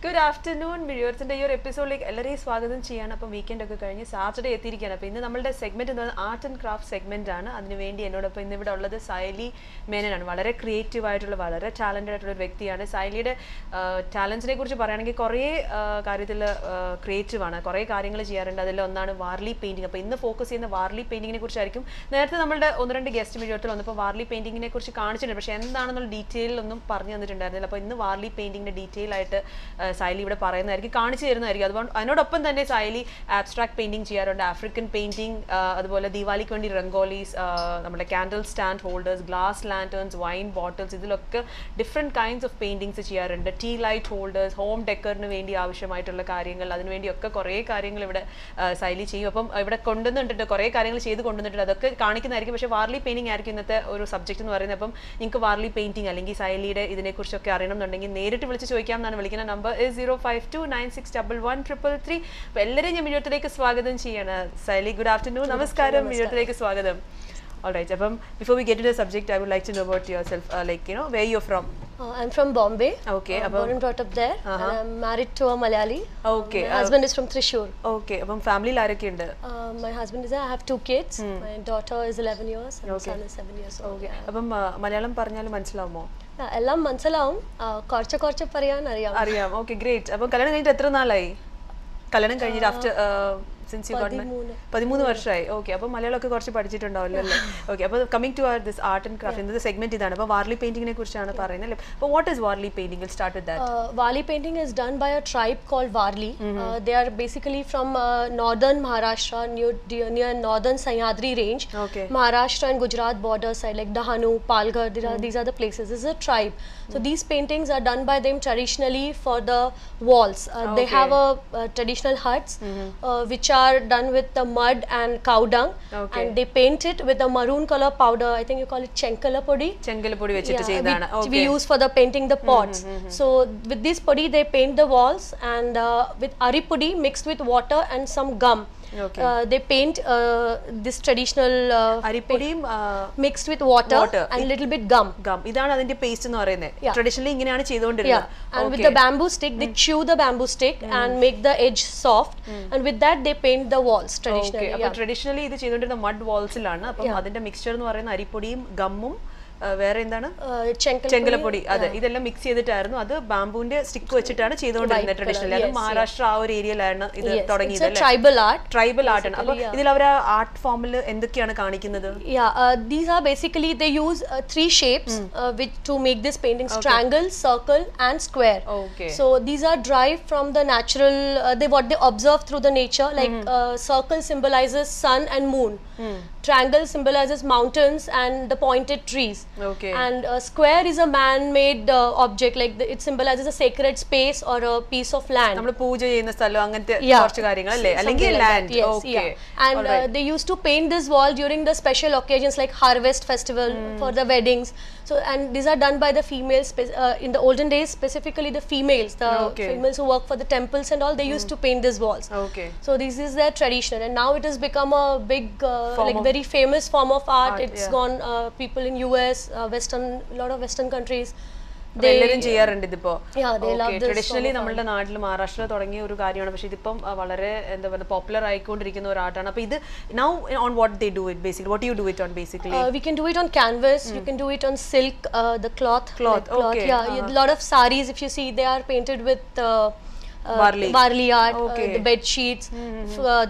Good afternoon വിഴിയോർത്തിൻ്റെ ഈ ഒരു എപ്പിസോഡിലേക്ക് എല്ലാവരെയും സ്വാഗതം ചെയ്യാണ്. അപ്പോൾ വീക്കെൻഡ് ഒക്കെ കഴിഞ്ഞ് സാറ്റർഡേ എത്തിയിരിക്കുകയാണ്. അപ്പോൾ ഇന്ന് നമ്മളുടെ സെഗ്മെൻറ്റ് എന്ന് പറയുന്നത് ആർട്ട് ആൻഡ് ക്രാഫ്റ്റ് സെഗ്മെൻ്റ് ആണ്. അതിനുവേണ്ടി എന്നോടൊപ്പം ഇന്ന് ഇവിടെ ഉള്ളത് സൈലി മേനനാണ്. വളരെ ക്രിയേറ്റീവ് ആയിട്ടുള്ള വളരെ ടാലൻറ്റഡ് ആയിട്ടുള്ള ഒരു വ്യക്തിയാണ്. സൈലിയുടെ ടാലൻസിനെ കുറിച്ച് പറയുകയാണെങ്കിൽ കുറേ കാര്യത്തിൽ ക്രിയേറ്റീവാണ്, കുറേ കാര്യങ്ങൾ ചെയ്യാറുണ്ട്. അതിലൊന്നാണ് വാർലി പെയിൻറ്റിങ്. അപ്പോൾ ഇന്ന് ഫോക്കസ് ചെയ്യുന്ന വാർലി പെയിൻറ്റിങ്ങിനെ കുറിച്ചായിരിക്കും. നേരത്തെ നമ്മളുടെ ഒന്ന് രണ്ട് ഗസ്റ്റ് വിഴിയോർത്തിൽ വന്നപ്പോൾ വാർലി പെയിൻറ്റിങ്ങിനെ കുറിച്ച് കാണിച്ചിട്ടുണ്ട്, പക്ഷേ എന്താണെന്നുള്ള ഡീറ്റെയിൽ ഒന്നും പറഞ്ഞു തന്നിട്ടുണ്ടായിരുന്നില്ല. അപ്പോൾ ഇന്ന് വാർലി പെയിൻറ്റിങ്ങിൻ്റെ ഡീറ്റെയിൽ ആയിട്ട് സൈലി ഇവിടെ പറയുന്നതായിരിക്കും, കാണിച്ചു തരുന്നതായിരിക്കും. അതുകൊണ്ട് അതിനോടൊപ്പം തന്നെ സൈലി ആബ്സ്ട്രാക്ട് പെയിൻറ്റിങ് ചെയ്യാറുണ്ട്, ആഫ്രിക്കൻ പെയിൻറ്റിങ്, അതുപോലെ ദീപാവലിക്ക് വേണ്ടി റംഗോലീസ്, നമ്മുടെ candle stand holders, glass lanterns, wine bottles, ഇതിലൊക്കെ ഡിഫറെൻറ്റ് കൈൻഡ്സ് ഓഫ് പെയിൻറ്റിങ്സ് ചെയ്യാറുണ്ട്. ടീ ലൈറ്റ് ഹോൾഡേഴ്സ്, ഹോം ഡെക്കറിന് വേണ്ടി ആവശ്യമായിട്ടുള്ള കാര്യങ്ങൾ, അതിനുവേണ്ടിയൊക്കെ കുറേ കാര്യങ്ങൾ ഇവിടെ സൈലി ചെയ്യും. അപ്പം ഇവിടെ കൊണ്ടുവന്നിട്ടുണ്ട്, കുറേ കാര്യങ്ങൾ ചെയ്ത് കൊണ്ടുവന്നിട്ടുണ്ട്, അതൊക്കെ കാണിക്കുന്നതായിരിക്കും. പക്ഷേ വാർലി പെയിൻറ്റിങ് ആയിരിക്കും ഇന്നത്തെ ഒരു സബ്ജക്റ്റ് എന്ന് പറയുന്നത്. അപ്പം നിങ്ങൾക്ക് വാർലി പെയിൻറ്റിങ് അല്ലെങ്കിൽ സൈലിയുടെ ഇതിനെക്കുറിച്ചൊക്കെ അറിയണം എന്നുണ്ടെങ്കിൽ നേരിട്ട് വിളിച്ച് ചോദിക്കാം എന്നാണ്. വിളിക്കുന്ന നമ്പർ 052961133. അപ്പോൾ എല്ലാവരെയും ഞാൻ വിഴിയോർത്തിലേക്ക് സ്വാഗതം ചെയ്യാണ്. സൈലി, ഗുഡ് ആഫ്റ്റർനൂൺ, നമസ്കാരം, വിഴിയോർത്തിലേക്ക് സ്വാഗതം. Alright, before we get to the subject, I would like to know about yourself, where you're from. I'm from Bombay. Okay. Born and brought up there. And I'm married to a Malayali. Okay. My husband is from Thrissur. Okay. അപ്പം ഫാമിലിയിൽ ആരൊക്കെ ഉണ്ട്? My husband is there. I have 2 kids. My daughter is 11 years and my son is 7 years old. Okay. അപ്പം മലയാളം പറഞ്ഞാൽ മനസ്സിലാവുമോ? എല്ലാം മനസ്സിലാവും, കുറച്ച് പറയാൻ അറിയാം. Okay, great. അപ്പം കല്യാണം കഴിഞ്ഞിട്ട് എത്ര നാളായി? കല്യാണം കഴിഞ്ഞിട്ട് ആഫ്റ്റർ സിൻസ് യു ഗോട്ട് 13 വർഷമായി. ഓക്കെ, അപ്പോൾ മലയാളമൊക്കെ കുറച്ച് പഠിച്ചിട്ടുണ്ടാവില്ല അല്ലേ? ഓക്കെ, അപ്പോൾ coming to this art and craft, ഇന്നത്തെ സെഗ്മെന്റ് ഇതാണ്. അപ്പോൾ വാർലി പെയിന്റിങ്ങിനെ കുറിച്ചാണ് പറയുന്നത് അല്ലേ? അപ്പോൾ what is Warli painting? Will start with that. Warli painting is done by a tribe called Warli. They are basically from northern Maharashtra, near northern Sahyadri range. Okay. Maharashtra and Gujarat border side, like Dahanu, Palghar, these are the places. This is a tribe. So these paintings are done by them traditionally for the walls. They have a traditional huts which are done with the mud and cow dung. Okay. And they paint it with a maroon color powder. I think you call it chenkala podi. ചെങ്കൽ പൊടി വെച്ചിട്ട് ചെയ്തതാണ്. We use for the painting the pots. So with this podi they paint the walls, and with ari podi mixed with water and some gum. Okay. They paint this traditional അരിപ്പൊടിയും mixed with water and little bit gum. ഇതാണ് അതിന്റെ paste എന്ന് പറയുന്നത്. Traditionally ഇങ്ങനെയാണ് Yeah, ചെയ്തുകൊണ്ടിരുന്നത്. and with the bamboo stick they chew the bamboo stick and make the edge soft, and with that they paint the walls traditionally. അപ്പോൾ traditionally ഇത് ചെയ്തുകൊണ്ടിരുന്ന mud വാൾസിലാണ്. അപ്പം അതിന്റെ മിക്സ്ചർ എന്ന് പറയുന്ന അരിപ്പൊടിയും ഗമ്മും വേറെ എന്താണ് ചെങ്കലപ്പൊടി, അതെ, ഇതെല്ലാം മിക്സ് ചെയ്തിട്ടായിരുന്നു. അത് ബാംബുവിന്റെ സ്റ്റിക്ക് വെച്ചിട്ടാണ് ചെയ്തുകൊണ്ടിരുന്നത് ട്രഡീഷണലി. അത് മഹാരാഷ്ട്ര ആ ഒരു ഏരിയയിലാണ് ഇത് തുടങ്ങിയത്. Tribal art. ട്രൈബൽ ആർട്ട് ആണ്. അപ്പൊ ഇതിൽ അവർ ആർട്ട് ഫോമിൽ എന്തൊക്കെയാണ് കാണിക്കുന്നത്? These are basically they use 3 shapes which to make this paintings: triangle, circle and square. Okay. So these are derived from the natural, what they observe through the nature, like circle symbolizes sun and moon. Triangle symbolizes mountains and the pointed trees. Okay. And square is a man-made object, like it symbolizes a sacred space or a piece of land. നമ്മൾ പൂജ ചെയ്യുന്ന സ്ഥലം, അങ്ങനത്തെ കുറച്ച് കാര്യങ്ങൾ അല്ലേ? അല്ലെങ്കിൽ land. Okay. And they used to paint this wall during the special occasions like harvest festival, for the weddings. So, and these are done by the females in the olden days, specifically the females, females who work for the temples and all, they used to paint these walls. Okay. So this is their tradition, and now it has become a big very famous form of art. It's gone people in US, lot of western countries, എല്ലാവരും ചെയ്യാറുണ്ട് ഇതിപ്പോ. Traditionally നമ്മുടെ നാട്ടിൽ മഹാരാഷ്ട്ര തുടങ്ങിയ ഒരു കാര്യമാണ്, പക്ഷെ ഇതിപ്പം വളരെ എന്താ പറയുക പോപ്പുലർ ആയിക്കൊണ്ടിരിക്കുന്ന ഒരു ആർട്ടാണ്. അപ്പൊ ഇത് now on what they do it basically, what do you do it on basically? We can do it on canvas, you can do it on silk, the cloth. Okay. A lot of saris, if you see, they are painted with barley art. The bed sheets.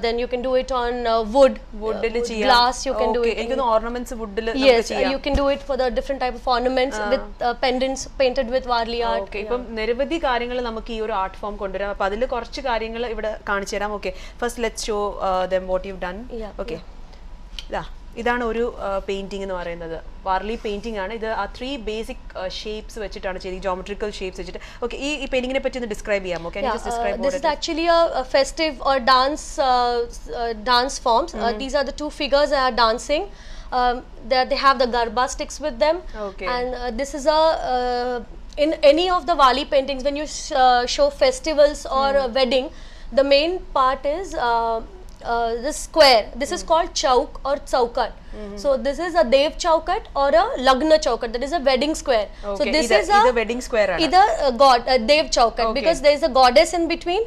Then you can do it on wood, glass. You can do it. Ornaments wood. Yes, you can do it for the different type of ornaments with pendants painted with barley art. Okay. ഇപ്പം നിരവധി കാര്യങ്ങൾ നമുക്ക് ഈ ഒരു art form കൊണ്ടുവരാം. അപ്പൊ അതിൽ കുറച്ച് കാര്യങ്ങൾ ഇവിടെ കാണിച്ചു തരാം. Okay, first let's show them what you've done. Okay, ഇതാണ് ഒരു പെയിന്റിംഗ് എന്ന് പറയുന്നത്. വാർലി പെയിന്റിംഗ് ആണ് ഇത്. ആ 3 ബേസിക് ഷേപ്സ് വെച്ചിട്ടാണ് ചെയ്തത്, ജോമെട്രിക്കൽ ഷേപ്സ് വെച്ചിട്ട്. ഓക്കെ, ഈ പെയിന്റിങ്ങിനെ പറ്റി ഒന്ന് ഡിസ്ക്രൈബ് ചെയ്യാമോ? Can you just describe this is actually a festive or dance forms. These are the 2 figures that are dancing. They have the garba sticks with them. Okay. And this is in any of the Wali paintings, when you show festivals or a wedding, the main part is this square. This is called chauk or chaukat. So this is a Dev chaukat or a Lagna chaukat. That is a wedding square. So Okay, this is either a wedding square ആണ്. either Dev chaukat, Okay. because there is a goddess in between.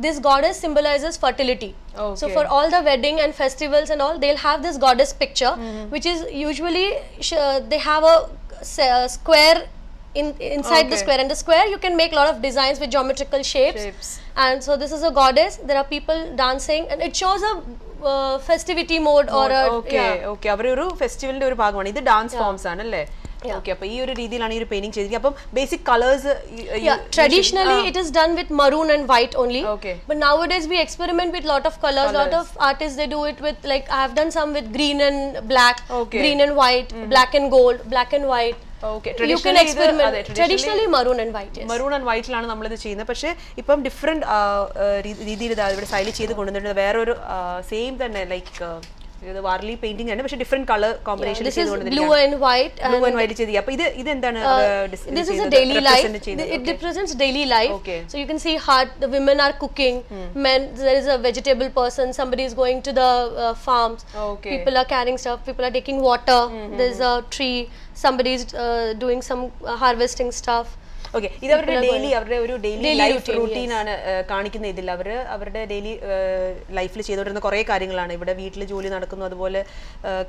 This goddess symbolizes fertility. So Okay. for all the wedding and festivals and all, they'll have this goddess picture, which is usually they have a square inside the Okay. square, and the square you can make a lot of designs with geometrical shapes. And so this is a goddess. There are people dancing, and it shows a festivity mode or a okay അവരുടെ ഒരു ഫെസ്റ്റിവലിന്റെ ഒരു ഭാഗമാണ് ഇത്. Dance forms ആണ് അല്ലേ? Okay, അപ്പൊ ഈ ഒരു രീതിയിലാണ് ഈ ഒരു പെയിന്റിംഗ് ചെയ്തിരിക്കുന്നത്. അപ്പം basic colours traditionally it is done with maroon and white only. Okay. But nowadays we experiment with lot of colors. Lot of artists, they do it with, like I have done some with green and black, Okay. green and white, black and gold, black and white. Okay, You can experiment. Traditionally maroon and white, yes. Maroon and വൈറ്റിലാണ് നമ്മളിത് ചെയ്യുന്നത്. പക്ഷേ ഇപ്പം different രീതിയിൽ ഇവിടെ style ചെയ്ത് കൊണ്ടുവന്നിട്ടുണ്ട്. വേറൊരു സെയിം തന്നെ ലൈക്ക് ഇത് വാർലി പെയിന്റിംഗ് ആണ്, പക്ഷേ different colour combination This is blue and white. Blue and white ചെയ്ത്. അപ്പൊ ഇത് എന്താണ് This is a daily life. It represents daily life. Okay. So you can see heart. The women are cooking. Men, there is a vegetable person. Somebody is going to the farms. Okay. People are carrying stuff. People are taking water. There's a tree. Somebody is doing some harvesting stuff. Okay, ഇത് അവരുടെ ഒരു daily life routine ആണ് കാണിക്കുന്ന. ഇതിൽ അവരുടെ daily ലൈഫിൽ ചെയ്തുകൊണ്ടിരുന്ന കുറേ കാര്യങ്ങളാണ്. ഇവിടെ വീട്ടിൽ ജോലി നടക്കുന്നു, അതുപോലെ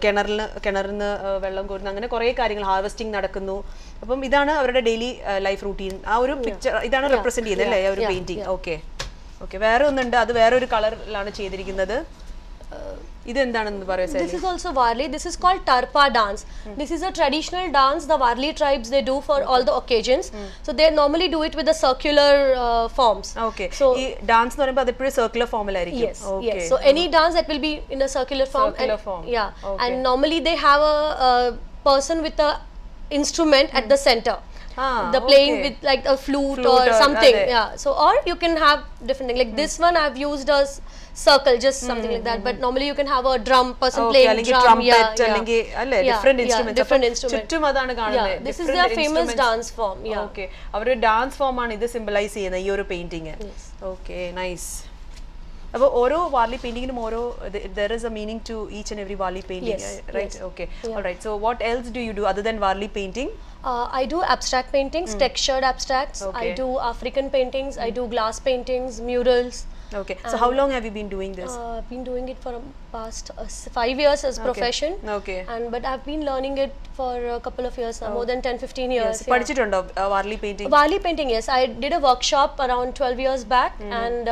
കിണറിൽ നിന്ന് വെള്ളം കോരുന്നു, അങ്ങനെ കുറേ കാര്യങ്ങൾ, ഹാർവെസ്റ്റിംഗ് നടക്കുന്നു. അപ്പം ഇതാണ് അവരുടെ ഡെയിലി ലൈഫ് റൂട്ടീൻ. ആ ഒരു പിക്ചർ ഇതാണ് റെപ്രസെന്റ് ചെയ്യുന്നത് അല്ലേ, ആ ഒരു പെയിന്റിംഗ്. ഓക്കെ ഓക്കെ, വേറെ ഒന്നുണ്ട്, അത് വേറെ ഒരു കളറിലാണ് ചെയ്തിരിക്കുന്നത്. ഇതെന്താണെന്ന് പറയാം? This is also Warli. This is called Tarpa dance. This is a traditional dance the Warli tribes they do for all the occasions. So they normally do it with the circular forms. Okay, So ഈ dance എന്ന് പറയുമ്പോൾ അത് എപ്പോഴും circular ഫോമിലായിരിക്കും. yes, yes. So any dance that will be in a circular form. Circular form. Yeah. Okay. And normally they have a person with a instrument at the center. The playing okay. with like a flute Flute or or something. other. Yeah. So or you can have different thing. Like this one I've used a circle, just something like that. But normally you can have a drum person playing അല്ലെങ്കിൽ drum. Trumpet അല്ലെങ്കിൽ അല്ലേ, different instruments. different instrument. ചുറ്റും അതാണ് കാണുന്നത്. Yeah, this is their famous dance form. Yeah. Okay, അവരുടെ dance form ആണ് ഇത് symbolise ചെയ്യുന്ന ഈ ഒരു പെയിന്റിംഗ്. Okay, nice. അപ്പോൾ ഓരോ വാർലി പെയിന്റിങ്ങിനും ഓരോ there is a meaning to each and every Warli painting, right? Okay, all right. So what else do you do other than Warli painting? I do abstract paintings, textured abstracts. Okay. I do African paintings. I do glass paintings, murals. Okay, so how long have you been doing this? I've been doing it for past 5 years as profession. Okay. But I've been learning it for a couple of years now, more than 10-15 years. Yes, പഠിച്ചിട്ടുണ്ടോ Warli painting? Warli painting, yes. I did a workshop around 12 years back, and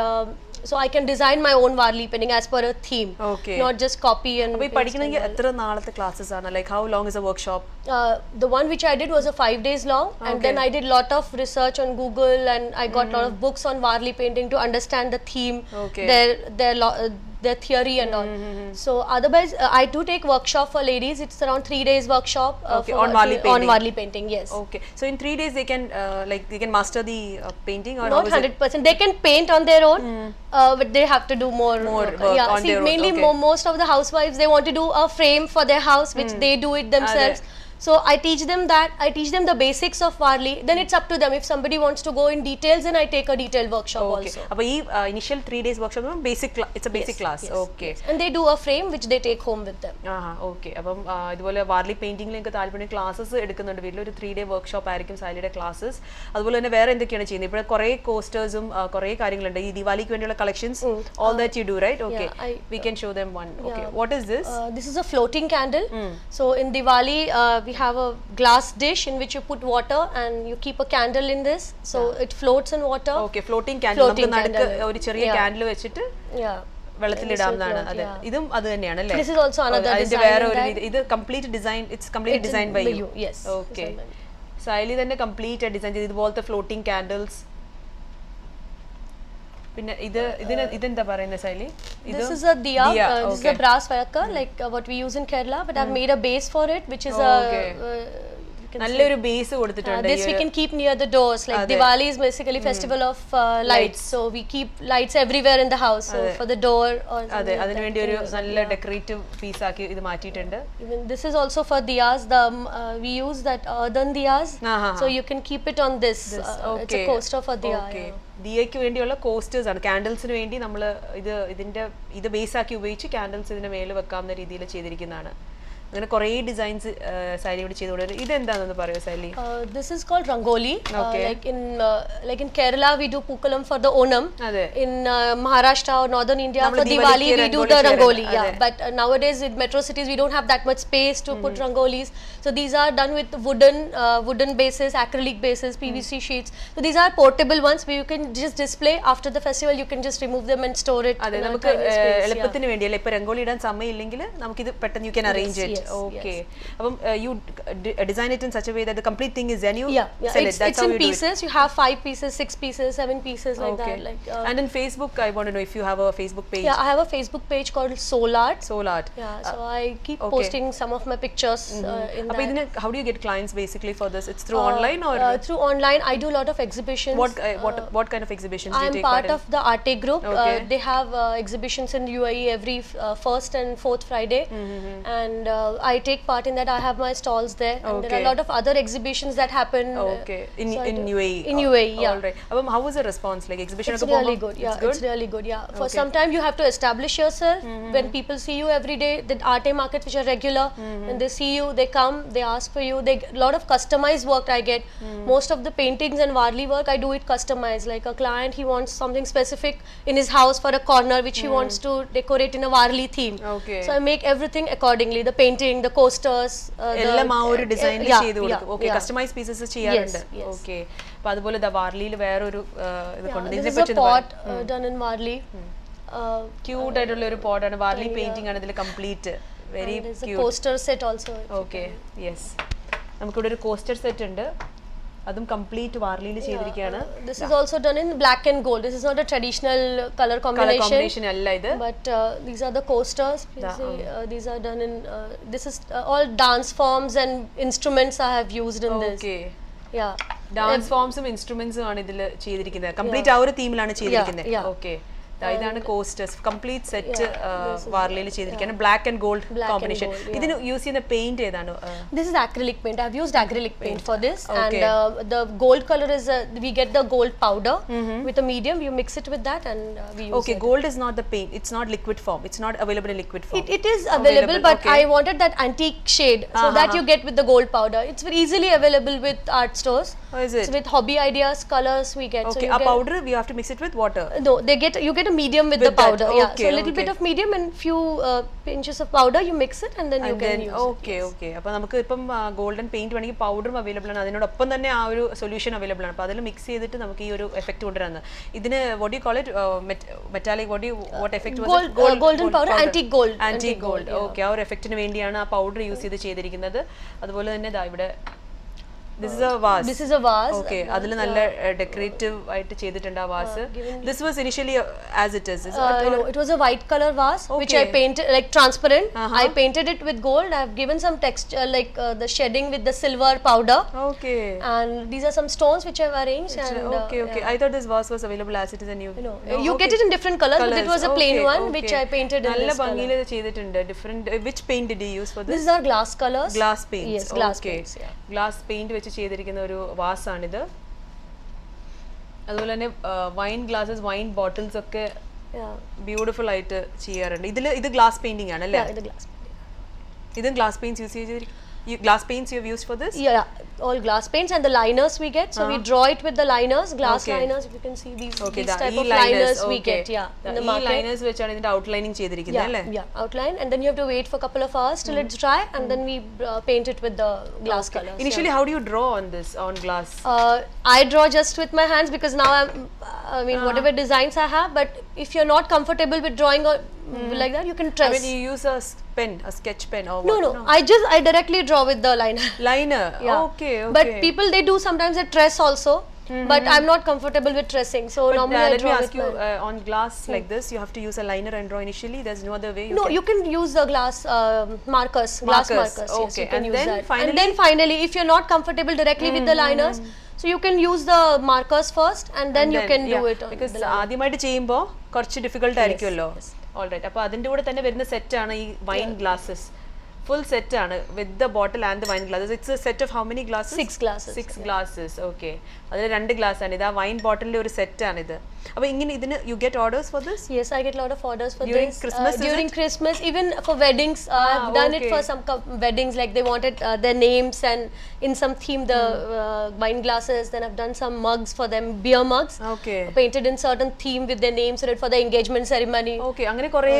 so I can design my own Warli painting as per a theme. Okay. Not just copy and അപ്പോൾ ഈ paste പഠിക്കണമെങ്കിൽ and all. എത്ര നാളത്തെ classes ആണ്? Like how long is A workshop? The one which I did was a 5 days long, and then I did lot of research on Google, and I got lot of books on Warli painting to understand the theme, Okay. their theory and all. So otherwise I do take workshop for ladies. It's around 3 days workshop Okay, on Warli painting. on Warli painting, yes. Okay, so in 3 days they can they can master the painting, or Not how is it? 100%. They can paint on their own, but they have to do more work yeah, on see, their own, mainly okay. most of the housewives, they want to do a frame for their house, which they do it themselves. So I teach them that. I teach them the basics of Warli. Then it's up to them. If somebody wants to go in details, then I take a detailed workshop Okay, also. അപ്പോൾ ഈ initial 3 days workshop basic it's a basic class. Yes, Okay. yes. And they do a frame which they take home with them. Okay, അപ്പം ഇതുപോലെ വാർലി പെയിന്റിംഗിൽ നിങ്ങൾക്ക് താല്പര്യം classes എടുക്കുന്നുണ്ട് വീട്ടിൽ. ഒരു 3 day workshop ആയിരിക്കും സാലിയുടെ ക്ലാസ്സസ്. അതുപോലെ തന്നെ വേറെ എന്തൊക്കെയാണ് ചെയ്യുന്നത്? ഇപ്പോൾ കുറേ കോസ്റ്റേഴ്സും കുറേ കാര്യങ്ങളുണ്ട് ഈ ദിവാലിക്ക് വേണ്ടിയുള്ള collections. All that you do, right? Okay, we can show them one. Okay, what is this? This is a floating candle. So in Diwali we have a glass dish in which you put water and you keep a candle in this, so it floats in water. Okay, floating candle. നമുക്ക് നടുക്ക് ഒരു ചെറിയ candle വെച്ചിട്ട് Yeah. വെള്ളത്തിലിടാവുന്നതാണ്. അതെ, ഇതും അത് തന്നെയാണ് അല്ലേ? This is also another അതിന്റെ design വേറെ in ഒരു that. ഇത് complete design, it's complete design by you. Yes. Okay, Sayali തന്നെ കംപ്ലീറ്റ് ഡിസൈൻ ചെയ്ത് ഇതുപോലത്തെ ഫ്ലോട്ടിംഗ് ക്യാൻഡിൽസ്. പിന്നെ ഇതെന്താ പറയുന്നത് സൈലി? This is a diya. This is a brass firecracker, like what we use in Kerala, but I've made a base for it, which is a you can see. നല്ലൊരു base കൊടുത്തിട്ടുണ്ട്. This we can keep near the doors. Like Diwali is basically festival of lights, so we keep lights everywhere in the house. So for the door or അതെ, അതിനു വേണ്ടി ഒരു നല്ല decorative piece ആക്കി ഇത് മാറ്റിയിട്ടുണ്ട്. even this is also for diyas. We use that earthen diyas, so you can keep it on this. It's a coaster for diya. ദിയയ്ക്ക് വേണ്ടിയുള്ള coasters ആണ്. കാൻഡിൽസിന് വേണ്ടി നമ്മൾ ഇത് ബേസ് ആക്കി ഉപയോഗിച്ച് കാൻഡിൽസ് ഇതിന്റെ മേലെ വെക്കാവുന്ന രീതിയിൽ ചെയ്തിരിക്കുന്നതാണ്. അങ്ങനെ കുറേ ഡിസൈൻസ് സാരി ഇവിടെ ചെയ്തുകൊണ്ട്. ഇതെന്താണെന്ന് പറയോ Sally? This is called rangoli. Like in Kerala we do Pookalam for the Onam. In Maharashtra or northern India for Diwali we do the rangoli. But nowadays in metro cities we don't have that much space to put rangolis. So these are done with wooden bases, acrylic bases, PVC sheets. So these are portable ones where you can just display. After the festival you can just remove them and store it. അതെ, നമുക്ക് എളുപ്പത്തിന് വേണ്ടിയല്ലേ. ഇപ്പൊ രംഗോലി ഇടാൻ സമയമില്ലെങ്കിൽ നമുക്കിത് പെട്ടെന്ന് you can arrange it. Okay. You design it in such a way that the complete thing is then you sell it. That's it's in pieces. You have 5 pieces, 6 pieces, 7 pieces like that. Like and in Facebook, I want to know if you have a Facebook page. Yeah, I have a Facebook page called Soul Art. Yeah, so I keep posting some of my pictures in that. How do you get clients basically for this? It's through online or through online. I do a lot of exhibitions. What kind of exhibitions do you take part part in? of the Arte group. They have exhibitions in UAE every first and fourth Friday, and I take part in that. I have my stalls there, and there are a lot of other exhibitions that happen. In UAE. In UAE, yeah. All right. How was the response? Like exhibition? It's really good. Yeah, it's really good. Yeah. For some time you have to establish yourself. When people see you every day, the Arte markets which are regular, when they see you, they come, they ask for you. They a lot of customized work I get. Most of the paintings and Warli work I do it customized. Like a client, he wants something specific in his house for a corner which he wants to decorate in a Warli theme. So I make everything accordingly. The painting, the coasters, എല്ലാം ആ ഒരു ഡിസൈനിൽ ചെയ്തു കൊടുക്കും. Okay, customise pieces ചെയ്യാറുണ്ട്. Okay, അപ്പോൾ അതുപോലെ ദാ വാർലിയിൽ വേറൊരു ഇത് കൊണ്ട് ഇതിനെ പറ്റി pot done in Warli. Cute ആയിട്ടുള്ള ഒരു പോട്ടാണ്. വാർലി പെയിന്റിംഗ് ആണ് ഇതിൽ complete. Very cute. coaster set also. Okay, yes. നമുക്കിവിടെ ഒരു കോസ്റ്റർ സെറ്റ് ഉണ്ട്. അതും കംപ്ലീറ്റ് വാർലിയിൽ ചെയ്തിരിക്കുകയാണ്. This is also done in black and gold. This is not a traditional color combination അല്ല ഇത്. But these are the coasters. These are done in this is all dance forms and instruments I have used in this. Okay. Yeah. Dance forms and instruments ആണ് ഇതിൽ ചെയ്തിരിക്കുന്നത്. Complete ആ ഒരു തീമിലാണ് ചെയ്തിരിക്കുന്നത്. Okay. ഇതാണ് coasters complete set വാർലിയിൽ ചെയ്തിരിക്കുകയാണ്. Black and gold combination. ഇതിന് use ചെയ്യുന്ന പെയിന്റ് ഏതാണ്? This is acrylic paint. I've used acrylic paint for this, and the gold color is we get the gold powder with a medium. You mix it with that, and we use it. Gold is not the paint. It's not liquid form. It's not available in liquid form. It is available, but I wanted that antique shade, so that you get with the gold powder. It's very easily available with art stores. Is it? So with Hobby Ideas colors we get. Okay, a powder we have to mix it with water. No, you get a medium with the powder. Yeah, so a little bit of medium and few pinches of powder. You mix it and then you can use it. Okay. അപ്പോൾ നമുക്ക് ഇപ്പം golden paint വേണമെങ്കിൽ പൗഡറും available ആണ്. അതിനോടൊപ്പം തന്നെ ആ ഒരു സൊല്യൂഷൻ അവൈലബിൾ ആണ്. അപ്പോൾ അതിൽ മിക്സ് ചെയ്തിട്ട് നമുക്ക് ഈ ഒരു എഫക്റ്റ് കൊണ്ടുവരാണ്. ഇതിന് what do you call it? Metallic. What effect was it? Golden powder, antique gold. Antique gold. Okay, ആ ഒരു എഫക്റ്റിന് വേണ്ടിയാണ് ആ പൗഡർ യൂസ് ചെയ്ത് ചെയ്തിരിക്കുന്നത്. അതുപോലെ തന്നെ ദാ ഇവിടെ This is a vase. This is a vase. Okay, അതിൽ നല്ല ഡെക്കറേറ്റീവ് ആയിട്ട് ചെയ്തിട്ടുണ്ട് ആ was. This was initially as it is. No, it was a white color vase which I painted like transparent. I painted it with gold. I have given some texture like the shedding with the silver powder. Okay. And these are some stones which I have arranged. Okay. I thought this vase was available as it is, and you get it in different colors, but it was a plain one which I painted in നല്ല this color. ഭംഗിയിൽ ചെയ്തിട്ടുണ്ട്. Different. Which paint did you use for this? These are glass colors. Glass paints. Yes, glass paints. Yeah. Glass paint വെച്ച് ചെയ്തിരിക്കുന്ന ഒരു വാസാണിത്. അതുപോലെ തന്നെ wine glasses, wine bottles ഒക്കെ beautiful ആയിട്ട് ചെയ്യാറുണ്ട്. ഇത് ഗ്ലാസ് പെയിന്റിംഗ് ആണ് അല്ലേ? ഇതും ഗ്ലാസ് പെയിന്റ്സ് യൂസ് ചെയ്തിരിക്കും. Glass paints you have used for this? Yeah, all glass paints and the liners we get. So we draw it with the liners, glass liners. If you can see these type of liners we get. Yeah, in the market. Liners which are ഇതിന്റെ outlining ചെയ്തിരിക്കുന്നത് അല്ലേ? Yeah, outline, and then you have to wait for a couple of hours till it's dry, and then we paint it with the glass colors. Initially, how do you draw on this on glass? I draw just with my hands because now I mean whatever designs I have. But if you're not comfortable with drawing or like that, you can trace. I mean, you use a sketch pen or what? No. I directly draw with the liner. Liner. Yeah. Okay. But people they do sometimes a trace also. but I'm not comfortable with tracing, so normally I Let me draw ask with you, my... on glass like this, you have to use a liner and draw initially. There's no other way. No, you can use the glass glass markers. Yes, Okay. you can And use then that. finally- And then finally, if you're not comfortable directly with the liners, so you can use the markers first, and then you can do it on because the liner. ആദ്യമായിട്ട് ചെയ്യുമ്പോൾ കുറച്ച് difficult ആയിരിക്കുമല്ലോ. yes. Alright. അപ്പോൾ അതിന്റെ കൂടെ തന്നെ വരുന്ന set ആണ് ഈ വൈൻ ഗ്ലാസസ്. ഫുൾ സെറ്റ് ആണ് with the bottle and the wine glasses. It's A set of how many glasses? 6 glasses. 6 glasses. Okay. അതിൽ 2 ഗ്ലാസ് ആണ് ഇത്. ആ വൈൻ ബോട്ടിലിന്റെ ഒരു സെറ്റ് ആണ് ഇത്. അപ്പോൾ ഇങ്ങനെ ഇതിന് you get orders for this? Yes, I get a lot of orders for During this. Christmas, is during it? Christmas, even for weddings. I've done it okay. for some weddings, like they wanted their names and in some theme the wine glasses. Then I've done some mugs for them, beer mugs, Okay. painted in certain theme with their names on it for the engagement ceremony. Okay, അങ്ങനെ കുറേ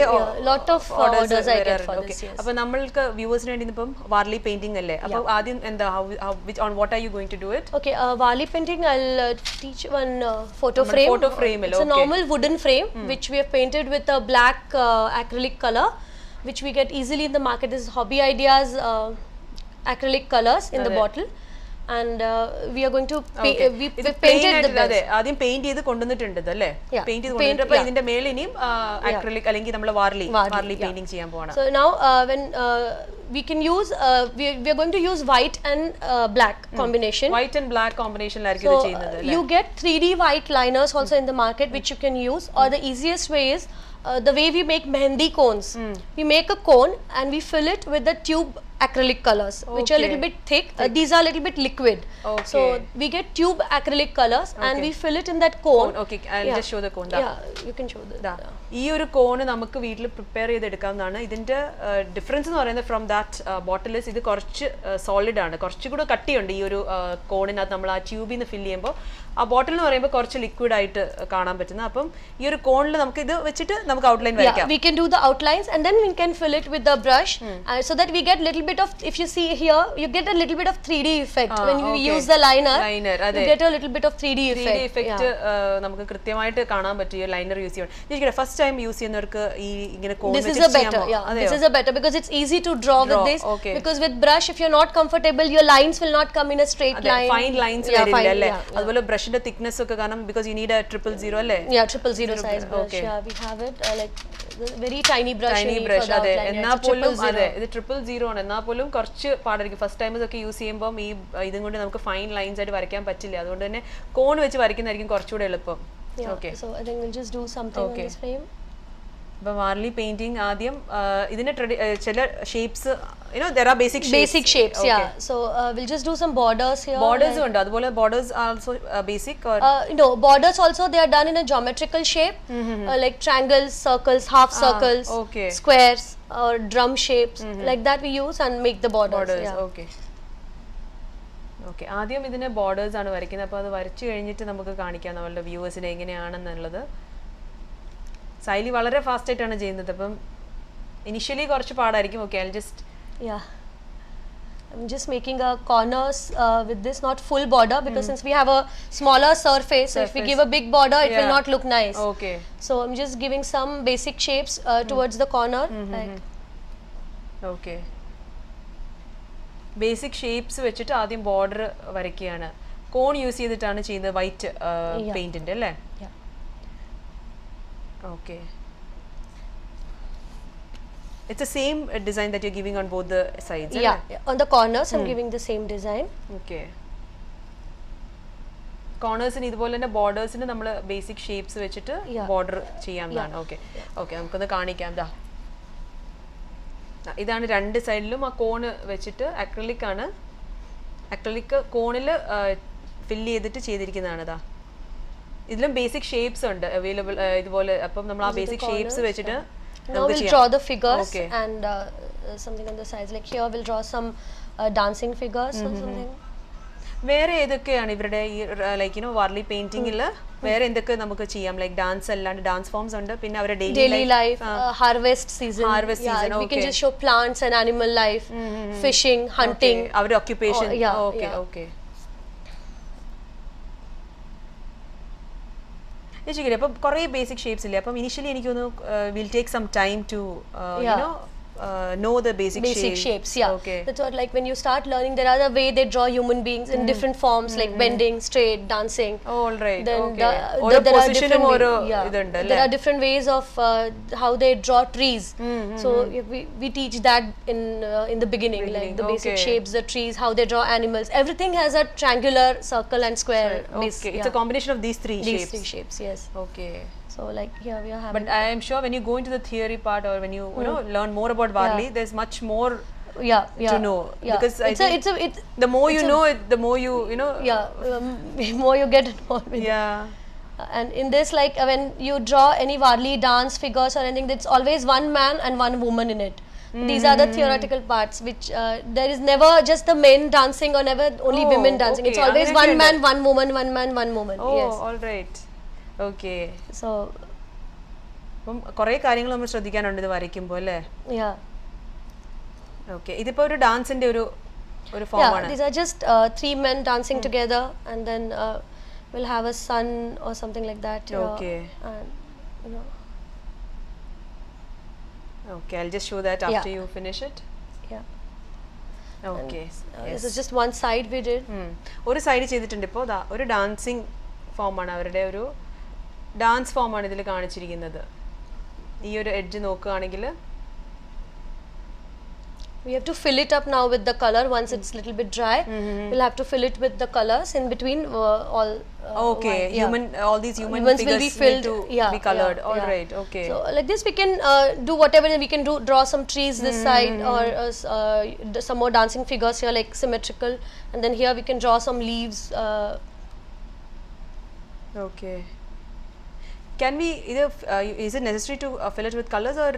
lot of orders I get for this. Yes. അപ്പോൾ നമ്മൾക്ക് വ്യൂവേഴ്സിന് വേണ്ടി ഇപ്പം Warli painting അല്ലേ? അപ്പോൾ ആദ്യം എന്താ on what are you going to do it? Okay, Wali painting, I'll teach one photo frame. Photo frame, It's a okay. normal wooden frame which we have painted with a black acrylic color, which we get easily in the market. This is Hobby Ideas acrylic colors in the bottle, and we are going to we ഇത് painted the അതെ base. ആദ്യം paint ചെയ്ത് കൊണ്ടുവന്നിട്ടുണ്ട് അല്ലേ? Yeah. Paint ചെയ്ത് കൊണ്ടുവന്നിട്ട് അപ്പോൾ yeah. ഇതിന്റെ മേളിൽ ഇനിയും അക്രിലിക് അല്ലെങ്കിൽ നമ്മൾ വാർലി പെയിന്റിംഗ് ചെയ്യാൻ പോവാണ്. So now when we can use we are going to use white and black combination. White and black കോമ്പിനേഷനിലായിരിക്കും ഇത് ചെയ്യുന്നത് അല്ലേ? You get 3D white liners also in the market which you can use, or the easiest way is the way we make mehendi cones. We make a cone and we fill it with the tube acrylic colors, which are a little bit thick. These are a little bit liquid. Okay. So we get tube acrylic colors and we fill it in that cone. Okay, I'll just show the cone. Yeah, you can show the. ഈ ഒരു cone നമുക്ക് വീട്ടിൽ prepare ചെയ്തെടുക്കാവുന്നതാണ്. ഇതിന്റെ difference എന്ന് പറയുന്നത് from that bottles ഇത് കുറച്ച് സോളിഡ് ആണ്, കുറച്ചുകൂടെ കട്ടിയുണ്ട് ഈ ഒരു കോണിനകത്ത്. നമ്മൾ ആ ട്യൂബിൽ നിന്ന് ഫില്ല് ചെയ്യുമ്പോൾ ആ ബോട്ടിൽ എന്ന് പറയുമ്പോൾ കുറച്ച് ലിക്വിഡ് ആയിട്ട് കാണാൻ പറ്റുന്ന. അപ്പം ഈ ഒരു കോണിൽ നമുക്ക് ഇത് വെച്ചിട്ട് നമുക്ക് ഔട്ട്ലൈൻ വരയ്ക്കാം. We can do the outlines and then we can fill it with the brush, so that we get little bit of, if you see here, you get a little bit of 3D effect when you use the liner. You get a little bit of 3D effect. 3D effect നമുക്ക് കൃത്യമായിട്ട് കാണാൻ പറ്റും ഈ liner use ചെയ്യാൻ. First time use ചെയ്യുന്നവർക്ക് ഈ ഇങ്ങനെ കോൺ This is a better, this is a better because it's easy to draw with this. Because with brush, if you're not comfortable, your lines will not come in a straight line. Fine lines വരില്ല അല്ലേ? അതുപോലെ ബ്രഷിന്റെ thickness ഒക്കെ കാരണം because you need a 000 അല്ലേ? 000 size brush. Yeah, we have it like very tiny brush. Tiny brush, അതെ. എന്നാൽ പോലും അതെ ഇത് 000 ആണ്. എന്നാൽ പോലും കുറച്ച് പാടായിരിക്കും ഫസ്റ്റ് ടൈം ഇതൊക്കെ യൂസ് ചെയ്യുമ്പോൾ. ഈ ഇതും കൊണ്ട് നമുക്ക് ഫൈൻ ലൈൻസ് ആയിട്ട് വരയ്ക്കാൻ പറ്റില്ല. അതുകൊണ്ട് തന്നെ കോൺ വെച്ച് വരയ്ക്കുന്നതായിരിക്കും കുറച്ചുകൂടെ എളുപ്പം. Okay. So I think we'll just do something on this frame. അപ്പോൾ വാർലി പെയിന്റിംഗ് ആദ്യം ഇതിന്റെ ചില shapes there are basic shapes. Yeah, so we'll just do some borders here. Borders ഉണ്ട്. അതുപോലെ borders are also basic or no, borders also they are done in a geometrical shape, like triangles, circles, half circles, squares or drum shapes, like that we use and make the borders. Okay. Okay, ആദ്യം ഇതിനെ borders ആണ് വരയ്ക്കുന്നത്. അപ്പോൾ അത് വരച്ചു കഴിഞ്ഞിട്ട് നമുക്ക് കാണിക്കാം നമ്മളുടെ വ്യൂവേഴ്സിന് എങ്ങനെയാണെന്നുള്ളത്. സൈലി വളരെ ഫാസ്റ്റ് ആയിട്ടാണ് ചെയ്യുന്നത്. അപ്പം ഇനിഷ്യലി കുറച്ച് പാടായിരിക്കും. Okay, I'll just I'm just making a corners with this, not full border, because since we have a smaller surface, so if we give a big border, it will not look nice. Okay. So I'm just giving some basic shapes towards the corner. Like. Okay. Basic shapes വെച്ചിട്ട് ആദ്യം border വരയ്ക്കുകയാണ്. കോൺ use ചെയ്തിട്ടാണ് ചെയ്യുന്നത് white പെയിന്റിന്റെ അല്ലേ? Okay. It's the same design that you're giving on both the sides. Yeah, on the corners I'm giving the same design. Okay. കോർണേഴ്സിന് ഇതുപോലെ തന്നെ ബോർഡേഴ്സിന് നമ്മൾ basic shapes വെച്ചിട്ട് ബോർഡർ ചെയ്യാവുന്നതാണ്. ഓക്കെ ഓക്കെ, നമുക്കൊന്ന് കാണിക്കാം. ഇതാണ് രണ്ട് സൈഡിലും ആ കോണ് വെച്ചിട്ട് അക്രിലിക് ആണ്. അക്രിലിക് കോണിൽ ഫില്ല് ചെയ്തിട്ട് ചെയ്തിരിക്കുന്നതാണ്. ഇതിലും ബേസിക് ഷേപ്സ് ഉണ്ട് അവൈലബിൾ ഇതുപോലെ. അപ്പം നമ്മൾ ആ ബേസിക് ഷേപ്സ് വെച്ചിട്ട് now we'll draw the figures and something on the sides, like here we'll draw some dancing figures or something. വേറെ ഏതൊക്കെയാണ് ഇവരുടെ ഈ ലൈക്ക് വാർലി പെയിന്റിംഗിൽ വേറെ എന്തൊക്കെ നമുക്ക് ചെയ്യാം? ലൈക്ക് ഡാൻസ് അല്ലാണ്ട് ഡാൻസ് ഫോംസ് ഉണ്ട്, പിന്നെ അവരുടെ daily life, harvest season. We can just show plants and animal life, fishing, hunting, അവരുടെ occupation. Okay. അപ്പം കുറേ ബേസിക് ഷേപ്സ് ഇല്ലേ? അപ്പം ഇനിഷ്യലി എനിക്ക് തോന്നുന്നു will take some time to know the basic shapes. Yeah, okay. that's what, like when you start learning, there are the way they draw human beings in different forms, like bending, straight, dancing. Oh, all right. Then okay. there are position different there are different ways of how they draw trees. So we teach that in the beginning, like the basic shapes, the trees, how they draw animals. Everything has a triangular, circle and square base. Okay, it's a combination of these three These shapes. three shapes, yes. Okay. So like here we are having. But I am sure when you go into the theory part, or when you know learn more about Varli, there's much more to know. Because I think the more you know it, the more you know. More you get involved with. And in this, like when you draw any Varli dance figures or anything, it's always one man and one woman in it. These are the theoretical parts, which there is never just the men dancing or never only women dancing. It's always one man, one woman, one man, one woman. Oh, yes. all right. Okay. So. അപ്പം കുറേ കാര്യങ്ങൾ നമ്മൾ ശ്രദ്ധിക്കാനുണ്ട് ഇത് വരയ്ക്കുമ്പോൾ അല്ലേ? Okay. ഇതിപ്പോ ഒരു ഡാൻസിന്റെ ഒരു ഫോം ആണ്. These are just three men dancing together, and then we'll have a sun or something like that. Okay. And you know. Okay, I'll just show that after you finish it. Yeah. Okay. This is just one side we did. ഒരു side ചെയ്തിട്ടുണ്ട് ഇപ്പോൾ ഒരു dancing ഫോമാണ്, അവരുടെ ഒരു dance ഫോമാണ് ഇതിൽ കാണിച്ചിരിക്കുന്നത്. ഈ ഒരു എഡ്ജ് നോക്കുകയാണെങ്കിൽ we have to fill it up now with the color. Once it's little bit dry, we'll have to fill it with the colors in between all. Okay, all these human humans figures will be filled, need to be colored. All right, okay. So like this we can do whatever we can do. Draw some trees this side, or some more dancing figures here, like symmetrical, and then here we can draw some leaves. Okay. Can we either is it necessary to fill it with colors, or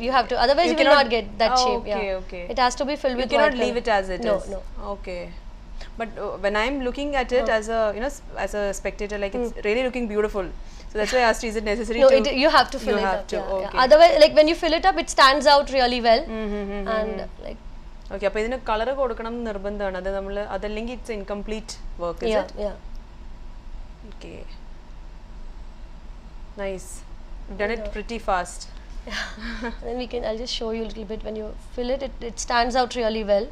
you have to, otherwise you will not get that shape. Okay. It has to be filled with you cannot white leave color. it as it is. No. Okay. But when I'm looking at it as a as a spectator, like it's really looking beautiful, so that's why I asked, is it necessary to you have to fill you it have up. to, okay. Otherwise, like when you fill it up, it stands out really well. And like okay, അപ്പോൾ ഇതിന് colour കൊടുക്കണം എന്ന് നിർബന്ധമാണ്. അത് നമ്മൾ അതല്ലെങ്കിൽ it's incomplete work, is it? Okay. Nice. You've done it pretty fast. Then I'll just show you a little bit. When you fill it, it stands out really well.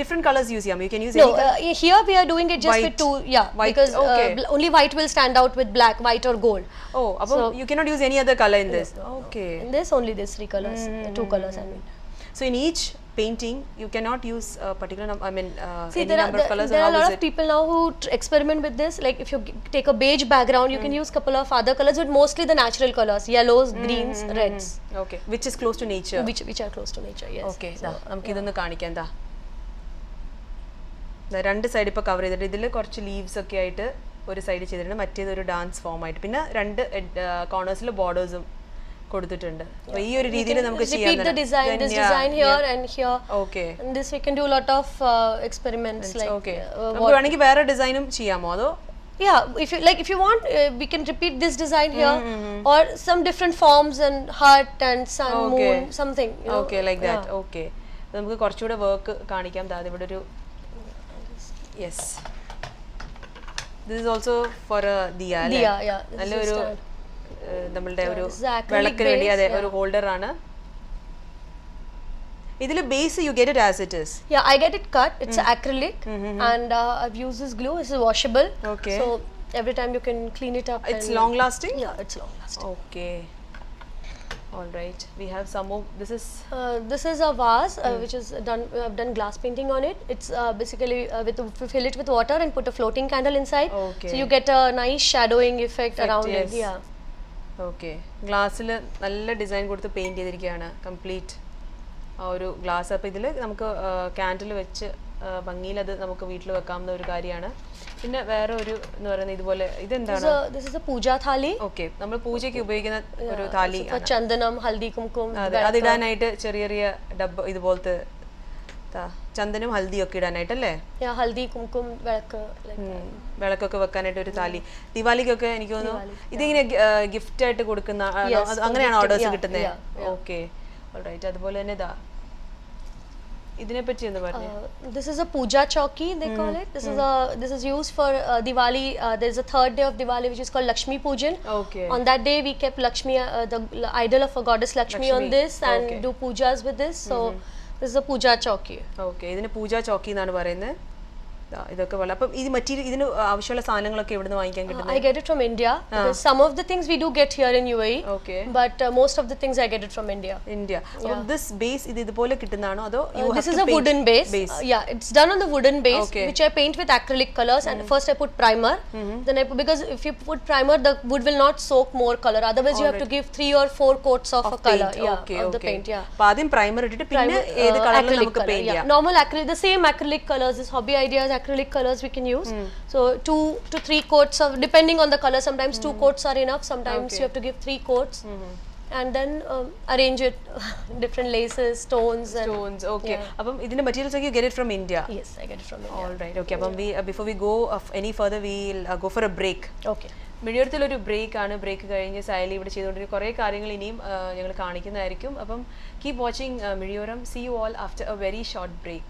Different colors use, you can use any color? Here we are doing it just white. with two, white, because okay. Only white will stand out with black, white or gold. Oh, so you cannot use any other color in this? Okay. In this only these three colors, two colors I mean. So in each painting you cannot use a particular See, any number of colors. There are a lot of people now who experiment with this. Like if you take a beige background, you can use couple of other colors, but mostly the natural colors, yellows, greens, reds. Okay, which is close to nature. Which are close to nature, yes. Okay, നമുക്ക് ഇതൊന്ന് കാണിക്കാം. രണ്ട് side ഇപ്പോൾ cover ചെയ്തിട്ട് ഇതിൽ കുറച്ച് leaves ഒക്കെ ആയിട്ട് ഒരു സൈഡ് ചെയ്തിട്ടുണ്ട്, മറ്റേത് ഒരു ഡാൻസ് ഫോം ആയിട്ട്, പിന്നെ രണ്ട് കോർണേഴ്സിൽ ബോർഡേഴ്സും കൊടുത്തിട്ടുണ്ട്. അപ്പോൾ ഈ ഒരു രീതിയിൽ നമുക്ക് ചെയ്യാം. Repeat the design, this design here and here. Okay. And this we can do a lot of experiments like. Okay. നമുക്ക് വേണമെങ്കിൽ വേറെ ഡിസൈനും ചെയ്യാമോ അതോ? If you want, we can repeat this design here, or some different forms and heart and sun, moon, something. Okay, like that. Okay. നമുക്ക് കുറച്ചുകൂടെ work കാണിക്കാം. ദാ ഇവിടെ ഒരു yes. This is also for a diya. നല്ലൊരു നമ്മളുടെ ഒരു വിളക്കിന് വേണ്ടി അതെ ഒരു ഹോൾഡർ ആണ്. ഇതിലെ base you get it as it is? I get it cut. It's acrylic, and I've used this glue. This is washable. Okay. So every time you can clean it up. It's long lasting? Yeah, it's long lasting. Okay. All right. We have some more. This is a vase which is done. I've done glass painting on it. It's basically fill it with water and put a floating candle inside. Okay. So you get a nice shadowing effect around it. Yeah. Okay. ഗ്ലാസ്സിൽ നല്ല design കൊടുത്ത് paint ചെയ്തിരിക്കുകയാണ് complete ആ ഒരു glass. അപ്പോൾ ഇതിൽ നമുക്ക് candle വെച്ച് ഭംഗിയിൽ അത് നമുക്ക് വീട്ടിൽ വെക്കാവുന്ന ഒരു കാര്യമാണ്. പിന്നെ വേറെ ഒരു എന്ന് പറയുന്നത് ഇതുപോലെ ഇതെന്താണ്? This is a puja thali. Okay, നമ്മൾ പൂജയ്ക്ക് ഉപയോഗിക്കുന്ന ഒരു താലി. ചന്ദനം, ഹൽദി, കുംകും. അതിടാനായിട്ട് ചെറിയ ചെറിയ ഡബ്ബ ഇതുപോലത്തെ ചന്ദനം ഹൽദി ഒക്കെ ഇടാനായിട്ടല്ലേ? ഹൽദി, കുംകും, വിളക്ക്, വിളക്കൊക്കെ വെക്കാനായിട്ട് ഒരു താലി. ദിവാലിക്കൊക്കെ എനിക്ക് തോന്നുന്നു ഇതിങ്ങനെ ഗിഫ്റ്റ് ആയിട്ട് കൊടുക്കുന്ന അങ്ങനെയാണ് ഓർഡേഴ്സ് കിട്ടുന്നത്. Okay, alright. അതുപോലെ തന്നെ ഇതാ ഇതിനെ പറ്റി ഒന്ന് പറഞ്ഞു. This is a puja chowki, they call it. This is used for Diwali. There's a third day of Diwali which is called Lakshmi Pujan. Okay. On that day we kept Lakshmi, the idol of a goddess Lakshmi on this, and do pujas with this. So this is a puja chowki. Okay, ഇതിന് പൂജ ചോക്കി എന്നാണ് പറയുന്നത്. ഇതൊക്കെ വളരെ അപ്പം ഈ material ഇതിന് ആവശ്യമുള്ള സാധനങ്ങളൊക്കെ എവിടുന്ന് വാങ്ങിക്കാൻ കിട്ടുന്നത്? I get it from India because some of the things we do get here in UAE. Okay. But most of the things I get it from India. India. അപ്പം this base ഇത് ഇതുപോലെ കിട്ടുന്നതാണോ അതോ you have This is to a paint wooden base. Yeah, it's done on the wooden base, Okay. which I paint with acrylic colors. And first I put primer. Then because if you put primer, the wood will not soak more color. Otherwise, you have to give 3 or 4 coats of a color. paint. Okay, of the okay. paint. Yeah. അപ്പം ആദ്യം primer ഇട്ടിട്ട് പിന്നെ ഏത് കളറിലും Acrylic നമുക്ക് color. Paint Yeah. ചെയ്യാം. Normal acrylic, the same acrylic colors. This Hobby Ideas acrylic colors we can use. So 2 to 3 coats of, depending on the color. Sometimes 2 coats are enough. Sometimes you have to give 3 coats. And then arrange it different laces, stones. Stones. Okay. അപ്പം ഇതിന്റെ materials ഒക്കെ you get it from India. Yes, I get it from India. All right. Okay. അപ്പം before we go any further, we'll go for a break. Okay. മിഴിയോരത്തിലൊരു break ആണ്. Break കഴിഞ്ഞ് സയലി ഇവിടെ ചെയ്തുകൊണ്ടിരിക്കുന്ന കുറേ കാര്യങ്ങൾ ഇനിയും ഞങ്ങൾ കാണിക്കുന്നതായിരിക്കും. അപ്പം keep watching Mizhiyoram. See you all after a very short break.